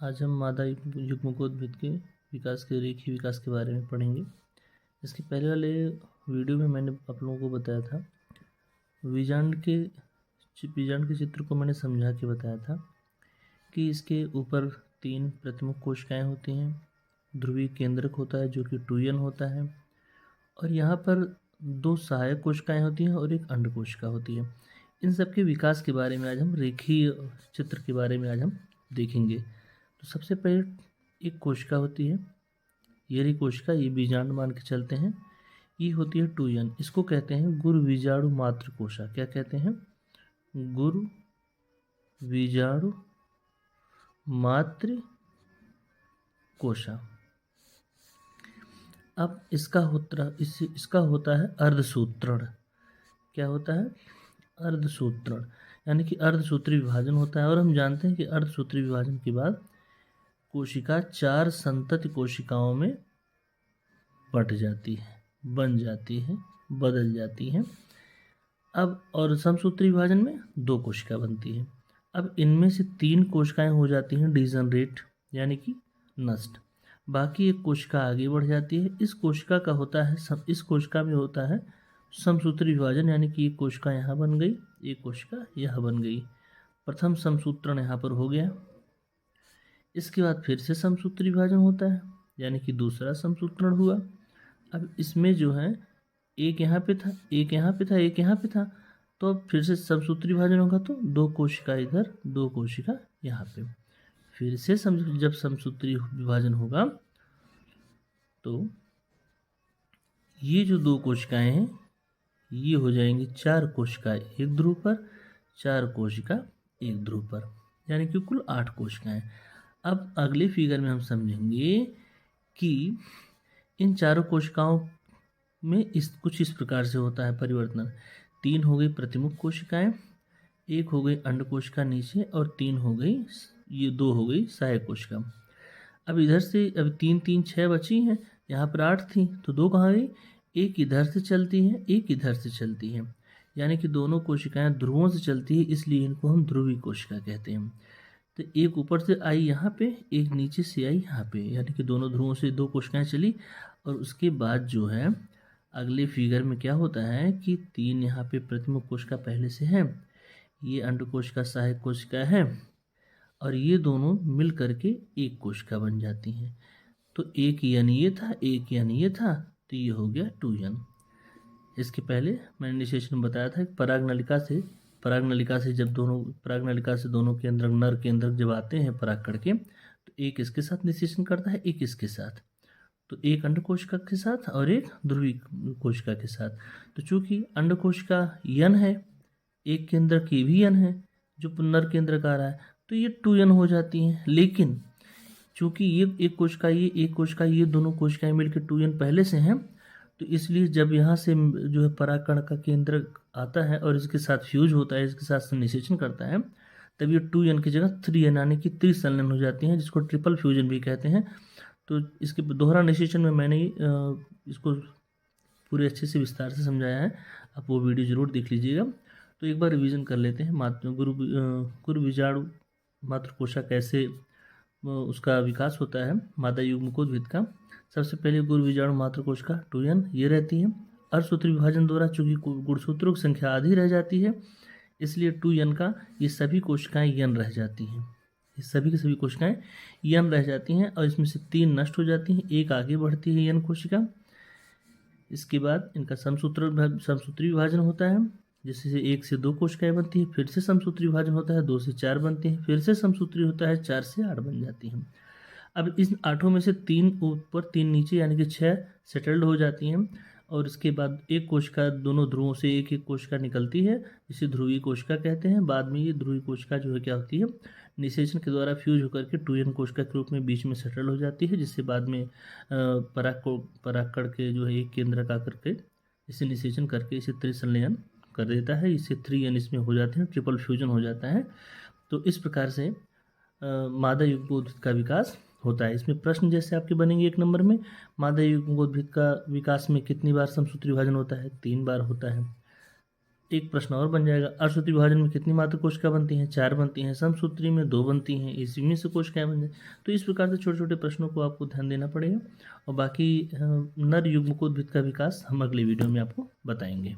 आज हम मादा युग्मकोद्भिद के विकास के रेखीय विकास के बारे में पढ़ेंगे। इसके पहले वाले वीडियो में मैंने आप लोगों को बताया था बीजांड के चित्र को मैंने समझा के बताया था कि इसके ऊपर 3 प्रमुख कोशिकाएं होती हैं, ध्रुवीय केंद्रक होता है जो कि 2n होता है, और यहाँ पर 2 सहायक कोशिकाएं होती हैं और एक अंड कोशिका होती है। इन सब के विकास के बारे में आज हम रेखीय चित्र के बारे में आज हम देखेंगे। तो सबसे पहले एक कोशिका होती है, ये रही कोशिका, ये बीजांड मान के चलते हैं। ये होती है 2n, इसको कहते हैं गुरु बीजाणु मात्र कोशा। क्या कहते हैं? गुरु बीजाणु मात्र कोशा। अब इसका होता है अर्धसूत्रण। क्या होता है? अर्धसूत्रण, यानी कि अर्धसूत्री विभाजन होता है। और हम जानते हैं कि अर्धसूत्री विभाजन के बाद कोशिका 4 संतति कोशिकाओं में बट जाती है, बन जाती है, बदल जाती है। अब और समसूत्री विभाजन में 2 कोशिका बनती है। अब इनमें से 3 कोशिकाएं हो जाती हैं डिजनरेट, यानी कि नष्ट। बाकी एक कोशिका आगे बढ़ जाती है। इस कोशिका में होता है समसूत्री विभाजन, यानी कि एक कोशिका यहाँ बन गई, एक कोशिका यहाँ बन गई। प्रथम समसूत्रण यहाँ पर हो गया। इसके बाद फिर से समसूत्री विभाजन होता है, यानी कि दूसरा समसूत्रण हुआ। अब इसमें जो है एक यहाँ पे था, एक यहाँ पे था, एक यहाँ पे था, तो अब फिर से समसूत्री विभाजन होगा तो 2 कोशिका इधर, 2 कोशिका यहाँ पे। फिर से जब समसूत्री विभाजन होगा तो ये जो 2 कोशिकाएं हैं ये हो जाएंगी 4 कोशिकाएं एक ध्रुव पर, 4 कोशिका एक ध्रुव पर, यानी कि कुल 8 कोशिकाएं। अब अगले फिगर में हम समझेंगे कि इन चारों कोशिकाओं में कुछ इस प्रकार से होता है परिवर्तन। 3 हो गई प्रतिमुख कोशिकाएं, 1 हो गई अंड कोशिका नीचे, और 3 हो गई, ये 2 हो गई सहायक कोशिका। अब इधर से अब 3 3 6 बची हैं, यहाँ पर 8 थी तो 2 कहाँ गई? एक इधर से चलती है, एक इधर से चलती है, यानी कि दोनों कोशिकाएं ध्रुवों से चलती है, इसलिए इनको हम ध्रुवीय कोशिका कहते हैं। तो एक ऊपर से आई यहाँ पे, एक नीचे से आई यहाँ पे, यानी कि दोनों ध्रुवों से 2 कोशिकाएं चली। और उसके बाद जो है अगले फिगर में क्या होता है कि 3 यहाँ पे प्रतिमुख कोशिका पहले से है, ये अंड कोशिका सहायक कोशिका है, और ये दोनों मिल करके एक कोशिका बन जाती हैं। तो एक यानी ये था, एक यानी ये था, तो ये हो गया 2n। इसके पहले मैंने निषेचन बताया था कि परागनलिका से जब परागनलिका से दोनों केंद्रक, नर केंद्रक जब आते हैं परागकण के, तो एक इसके साथ निषेचन करता है, एक इसके साथ, तो एक अंड कोशिका के साथ और एक ध्रुवीय कोशिका के साथ। तो चूंकि अंड कोशिका n है, एक केंद्र की भी n है जो नर केंद्र का आ रहा है, तो ये 2n हो जाती हैं। लेकिन चूंकि ये एक कोशिका ये दोनों कोशिकाएं मिलकर 2n पहले से हैं, तो इसलिए जब यहाँ से जो है परागकण का केंद्र आता है और इसके साथ फ्यूज होता है, इसके साथ निषेचन करता है, तब ये 2n की जगह 3n यानी कि त्रिसंलयन हो जाती हैं, जिसको ट्रिपल फ्यूजन भी कहते हैं। तो इसके दोहरा निषेचन में मैंने इसको पूरे अच्छे से विस्तार से समझाया है, आप वो वीडियो जरूर देख लीजिएगा। तो एक बार रिवीजन कर लेते हैं। गुरु बीजाणु मात्र कोशा कैसे उसका विकास होता है मादा युग्मकोद्भिद का। सबसे पहले गुरु बीजाणु मात्र कोशिका 2n ये रहती है। अर्धसूत्री विभाजन द्वारा चूंकि गुणसूत्रों की संख्या आधी रह जाती है, इसलिए 2n का ये सभी कोशिकाएं n रह जाती हैं, ये सभी की सभी कोशिकाएं n रह जाती हैं, और इसमें से 3 नष्ट हो जाती हैं, एक आगे बढ़ती है n कोशिका। इसके बाद इनका समसूत्री विभाजन होता है, जिससे 1 से 2 कोशिकाएं बनती है, फिर से समसूत्री विभाजन होता है, 2 से 4 बनती हैं, फिर से समसूत्री होता है, 4 से 8 बन जाती हैं। अब इस 8 में से 3 ऊपर 3 नीचे, यानी कि 6 सेटल्ड हो जाती हैं, और इसके बाद एक कोशिका दोनों ध्रुवों से एक एक कोशिका निकलती है, जिसे ध्रुवीय कोशिका कहते हैं। बाद में ये ध्रुवीय कोशिका जो है क्या होती है, निषेचन के द्वारा फ्यूज होकर के 2n कोशिका के रूप में बीच में सेटल हो जाती है, जिससे बाद में परागकण के जो है एक केंद्रक आकर के इसे निषेचन करके इसे त्रिसंलयन कर देता है, इससे 3n इसमें हो जाते हैं, ट्रिपल फ्यूजन हो जाता है। तो इस प्रकार से मादा युग्मकोद्भिद का विकास होता है। इसमें प्रश्न जैसे आपके बनेंगे 1 नंबर में, मादा युग्मकोद्भिद का विकास में कितनी बार समसूत्री विभाजन होता है? 3 बार होता है। एक प्रश्न और बन जाएगा, अर्धसूत्री विभाजन में कितनी मात्र कोशिका बनती हैं? 4 बनती हैं। समसूत्री में 2 बनती हैं। इसी में से कोशिकाएं बन जाए। तो इस प्रकार से छोटे छोटे प्रश्नों को आपको ध्यान देना पड़ेगा। और बाकी नर युग्मकोद्भिद का विकास हम अगले वीडियो में आपको बताएंगे।